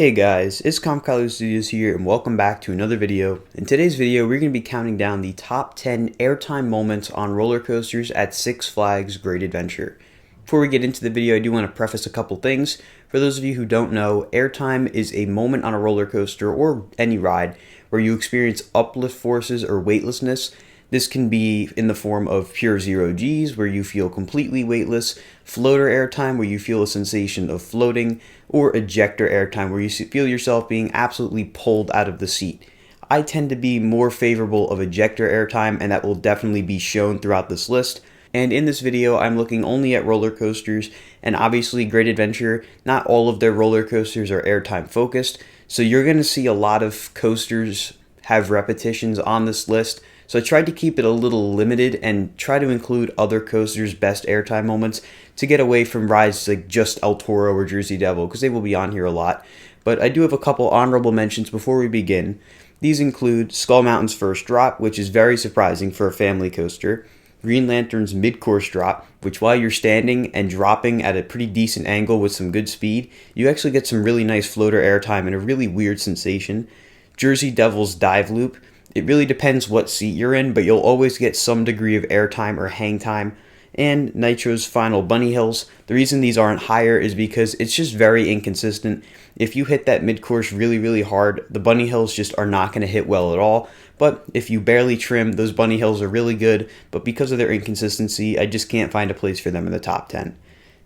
Hey guys, it's Camelback Studios here and welcome back to another video. In today's video, we're going to be counting down the top 10 airtime moments on roller coasters at Six Flags Great Adventure. Before we get into the video, I do want to preface a couple things. For those of you who don't know, airtime is a moment on a roller coaster or any ride where you experience uplift forces or weightlessness. This can be in the form of pure zero G's, where you feel completely weightless, floater airtime, where you feel a sensation of floating, or ejector airtime, where you feel yourself being absolutely pulled out of the seat. I tend to be more favorable of ejector airtime, and that will definitely be shown throughout this list. And in this video, I'm looking only at roller coasters, and obviously Great Adventure, not all of their roller coasters are airtime focused, so you're going to see a lot of coasters have repetitions on this list. So I tried to keep it a little limited and try to include other coasters' best airtime moments to get away from rides like just El Toro or Jersey Devil, because they will be on here a lot. But I do have a couple honorable mentions before we begin. These include Skull Mountain's first drop, which is very surprising for a family coaster. Green Lantern's mid-course drop, which while you're standing and dropping at a pretty decent angle with some good speed, you actually get some really nice floater airtime and a really weird sensation. Jersey Devil's dive loop. It really depends what seat you're in, but you'll always get some degree of airtime or hang time. And Nitro's final bunny hills. The reason these aren't higher is because it's just very inconsistent. If you hit that mid-course really hard, the bunny hills just are not going to hit well at all. But if you barely trim, those bunny hills are really good, but because of their inconsistency, I just can't find a place for them in the top 10.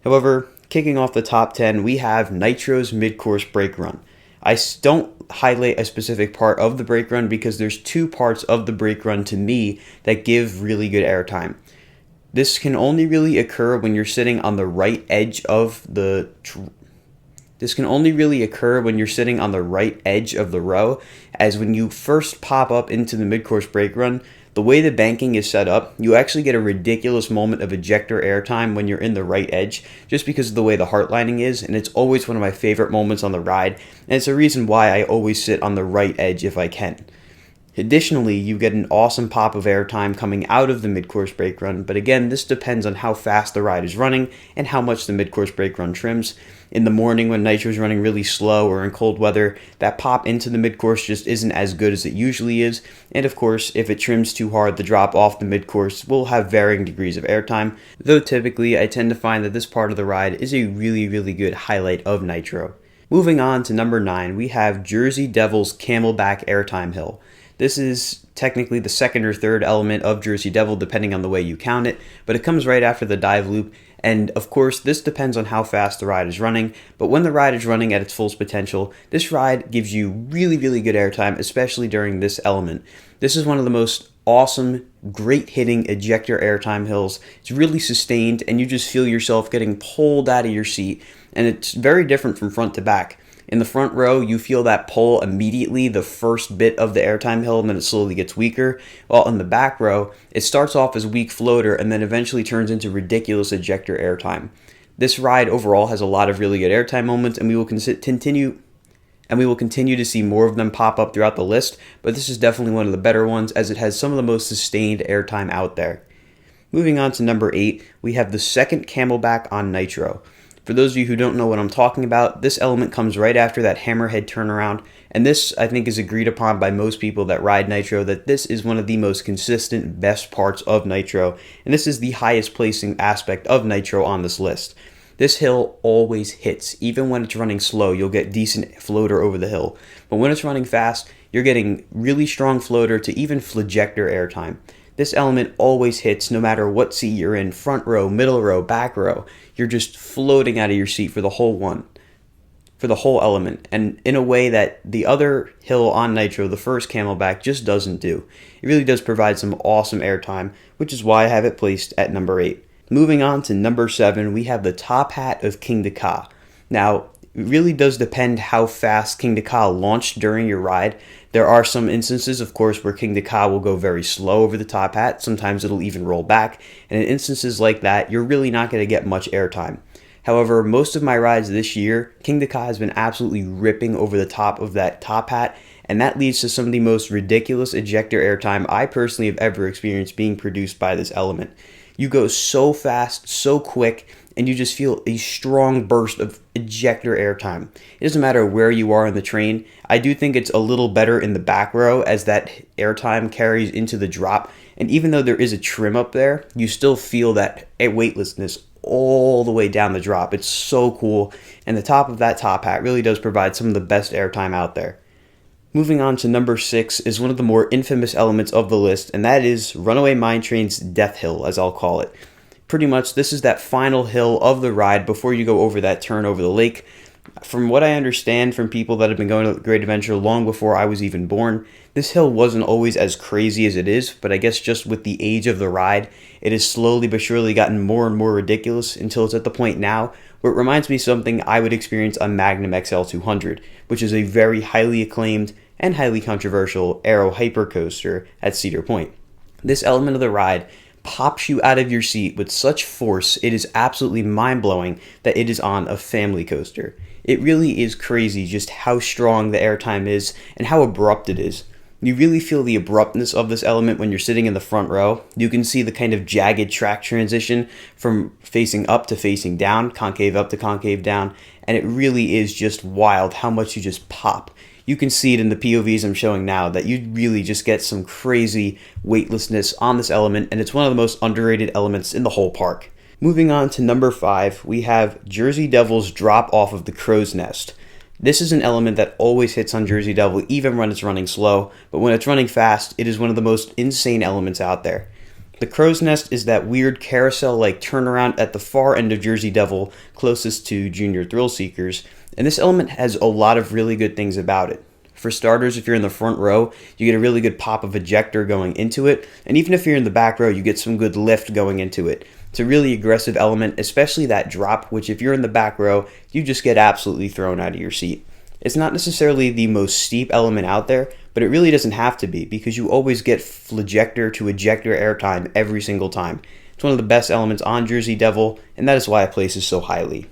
However, kicking off the top 10, we have Nitro's mid-course brake run. I don't highlight a specific part of the brake run because there's two parts of the brake run to me that give really good airtime. This can only really occur when you're sitting on the right edge of the row, as when you first pop up into the mid-course brake run, the way the banking is set up, you actually get a ridiculous moment of ejector airtime when you're in the right edge, just because of the way the heart lining is, and it's always one of my favorite moments on the ride, and it's a reason why I always sit on the right edge if I can. Additionally, you get an awesome pop of airtime coming out of the mid-course brake run, but again, this depends on how fast the ride is running and how much the mid-course brake run trims. In the morning when Nitro is running really slow or in cold weather, that pop into the mid-course just isn't as good as it usually is, and of course, if it trims too hard, the drop off the mid-course will have varying degrees of airtime, though typically I tend to find that this part of the ride is a really good highlight of Nitro. Moving on to number 9, we have Jersey Devil's Camelback Airtime Hill. This is technically the second or third element of Jersey Devil, depending on the way you count it, but it comes right after the dive loop, and of course, this depends on how fast the ride is running, but when the ride is running at its full potential, this ride gives you really good airtime, especially during this element. This is one of the most awesome, great hitting ejector airtime hills. It's really sustained, and you just feel yourself getting pulled out of your seat, and it's very different from front to back. In the front row, you feel that pull immediately, the first bit of the airtime hill, and then it slowly gets weaker. While in the back row, it starts off as weak floater and then eventually turns into ridiculous ejector airtime. This ride overall has a lot of really good airtime moments, and we will continue to see more of them pop up throughout the list, but this is definitely one of the better ones as it has some of the most sustained airtime out there. Moving on to number 8, we have the second Camelback on Nitro. For those of you who don't know what I'm talking about, this element comes right after that hammerhead turnaround, and this I think is agreed upon by most people that ride Nitro that this is one of the most consistent, best parts of Nitro, and this is the highest placing aspect of Nitro on this list. This hill always hits. Even when it's running slow, you'll get decent floater over the hill, but when it's running fast, you're getting really strong floater to even flagector airtime. This element always hits no matter what seat you're in, front row, middle row, back row. You're just floating out of your seat for the whole element, and in a way that the other hill on Nitro, the first Camelback, just doesn't do. It really does provide some awesome airtime, which is why I have it placed at number 8. Moving on to number 7, we have the top hat of King to Ka. Now, it really does depend how fast King to Ka launched during your ride. There are some instances, of course, where King to Ka will go very slow over the top hat. Sometimes it'll even roll back. And in instances like that, you're really not going to get much airtime. However, most of my rides this year, King to Ka has been absolutely ripping over the top of that top hat. And that leads to some of the most ridiculous ejector airtime I personally have ever experienced being produced by this element. You go so fast, so quick, and you just feel a strong burst of ejector airtime. It doesn't matter where you are in the train. I do think it's a little better in the back row as that airtime carries into the drop, and even though there is a trim up there, you still feel that weightlessness all the way down the drop. It's so cool, and the top of that top hat really does provide some of the best airtime out there. Moving on to number 6 is one of the more infamous elements of the list, and that is Runaway Mine Train's Death Hill, as I'll call it. Pretty much, this is that final hill of the ride before you go over that turn over the lake. From what I understand from people that have been going to Great Adventure long before I was even born, this hill wasn't always as crazy as it is, but I guess just with the age of the ride, it has slowly but surely gotten more and more ridiculous until it's at the point now where it reminds me of something I would experience on Magnum XL 200, which is a very highly acclaimed and highly controversial aero hypercoaster at Cedar Point. This element of the ride pops you out of your seat with such force, it is absolutely mind-blowing that it is on a family coaster. It really is crazy just how strong the airtime is and how abrupt it is. You really feel the abruptness of this element when you're sitting in the front row. You can see the kind of jagged track transition from facing up to facing down, concave up to concave down, and it really is just wild how much you just pop. You can see it in the POVs I'm showing now that you really just get some crazy weightlessness on this element, and it's one of the most underrated elements in the whole park. Moving on to number 5, we have Jersey Devil's drop off of the crow's nest. This is an element that always hits on Jersey Devil even when it's running slow, but when it's running fast, it is one of the most insane elements out there. The crow's nest is that weird carousel-like turnaround at the far end of Jersey Devil, closest to Junior Thrill Seekers, and this element has a lot of really good things about it. For starters, if you're in the front row, you get a really good pop of ejector going into it, and even if you're in the back row, you get some good lift going into it. It's a really aggressive element, especially that drop, which if you're in the back row, you just get absolutely thrown out of your seat. It's not necessarily the most steep element out there, but it really doesn't have to be because you always get flejector to ejector airtime every single time. It's one of the best elements on Jersey Devil, and that is why I place it so highly.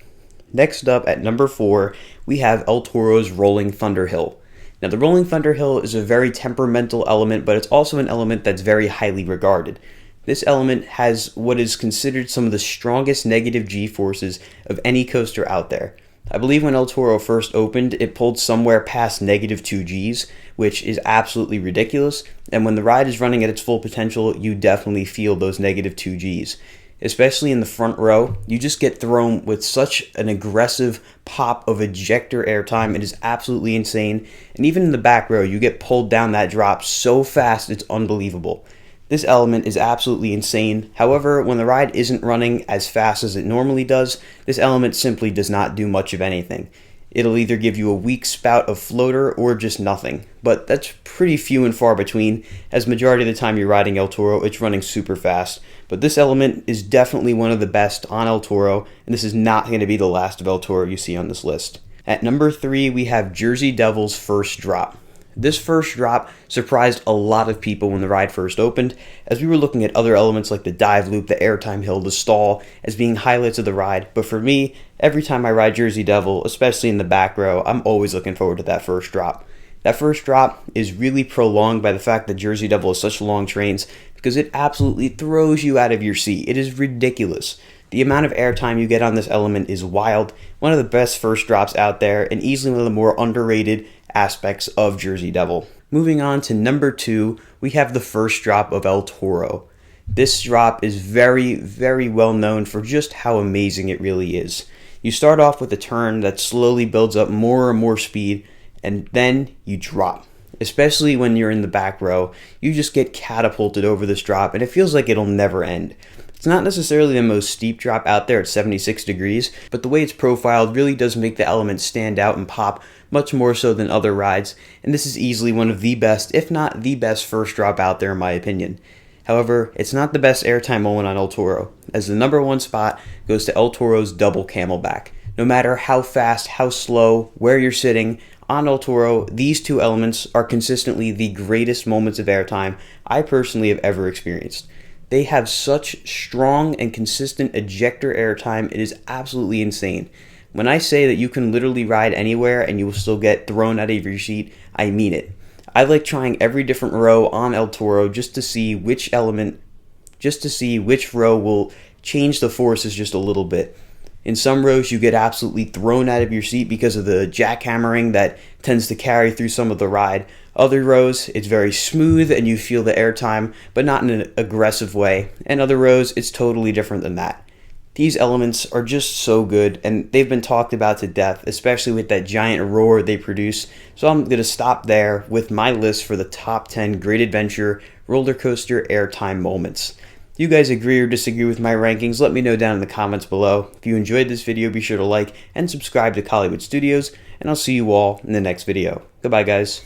Next up at number 4, we have El Toro's Rolling Thunder Hill. Now the Rolling Thunder Hill is a very temperamental element, but it's also an element that's very highly regarded. This element has what is considered some of the strongest negative G-forces of any coaster out there. I believe when El Toro first opened, it pulled somewhere past negative 2 Gs, which is absolutely ridiculous, and when the ride is running at its full potential, you definitely feel those negative 2 Gs. Especially in the front row, you just get thrown with such an aggressive pop of ejector airtime. It is absolutely insane, and even in the back row, you get pulled down that drop so fast it's unbelievable. This element is absolutely insane. However, when the ride isn't running as fast as it normally does, this element simply does not do much of anything. It'll either give you a weak spout of floater or just nothing, but that's pretty few and far between, as majority of the time you're riding El Toro, it's running super fast. But this element is definitely one of the best on El Toro, and this is not going to be the last of El Toro you see on this list. At number 3, we have Jersey Devil's first drop. This first drop surprised a lot of people when the ride first opened, as we were looking at other elements like the dive loop, the airtime hill, the stall as being highlights of the ride. But for me, every time I ride Jersey Devil, especially in the back row, I'm always looking forward to that first drop. That first drop is really prolonged by the fact that Jersey Devil is such long trains because it absolutely throws you out of your seat. It is ridiculous. The amount of airtime you get on this element is wild, one of the best first drops out there, and easily one of the more underrated aspects of Jersey Devil. Moving on to number 2, we have the first drop of El Toro. This drop is very, very well known for just how amazing it really is. You start off with a turn that slowly builds up more and more speed, and then you drop. Especially when you're in the back row, you just get catapulted over this drop, and it feels like it'll never end. It's not necessarily the most steep drop out there at 76 degrees, but the way it's profiled really does make the element stand out and pop much more so than other rides, and this is easily one of the best, if not the best first drop out there in my opinion. However, it's not the best airtime moment on El Toro, as the number 1 spot goes to El Toro's double Camelback. No matter how fast, how slow, where you're sitting, on El Toro, these two elements are consistently the greatest moments of airtime I personally have ever experienced. They have such strong and consistent ejector airtime, it is absolutely insane. When I say that you can literally ride anywhere and you will still get thrown out of your seat, I mean it. I like trying every different row on El Toro just to see which row will change the forces just a little bit. In some rows, you get absolutely thrown out of your seat because of the jackhammering that tends to carry through some of the ride. Other rows, it's very smooth and you feel the airtime, but not in an aggressive way. And other rows, it's totally different than that. These elements are just so good, and they've been talked about to death, especially with that giant roar they produce. So I'm going to stop there with my list for the top 10 great adventure roller coaster airtime moments. If you guys agree or disagree with my rankings, let me know down in the comments below. If you enjoyed this video, be sure to like and subscribe to Hollywood Studios, and I'll see you all in the next video. Goodbye, guys.